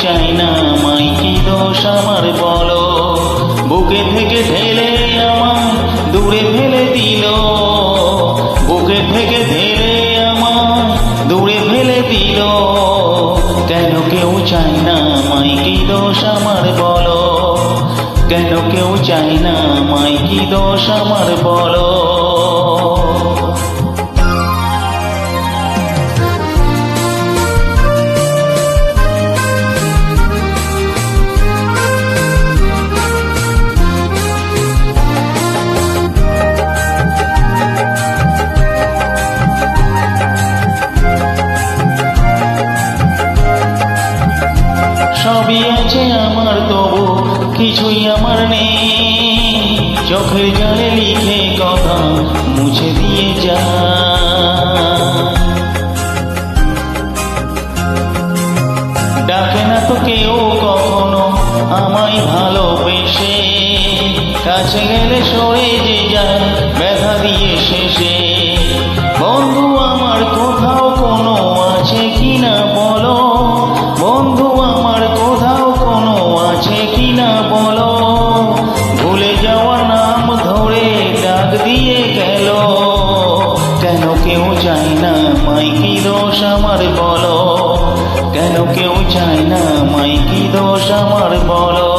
চায় না আমায়, কি দোষ আমার বলো। বুকে থেকে ঢেলে আমায় দূরে ফেলে দিল, বুকে থেকে ঢেলে আমায় দূরে ফেলে দিল। কেন কেউ চায় না আমায়, কি দোষ আমার বলো। কেন কেউ চায় না আমায়, কি দোষ আমার বলো। সবই আছে আমার, তবু কিছুই আমার নেই। চোখের জলে লিখে কথা মুছে দিয়ে যা। ডাকে না তো কেউ কখনো আমায় ভালোবেসে, কাছে গেলে সরে যে যায় ব্যথা দিয়ে শেষে। বন্ধু আমার কোথাও কোনো আছে কিনা বলো, বন্ধু আমার কোথাও কোনো আছে কিনা বলো। ভুলে যাওয়ার নাম ধরে ডাক দিয়ে গেল, কেন কেউ চায় না আমায়, কি দোষ আমার বলো। কেন কেউ চায় না আমায়, কি দোষ আমার বলো।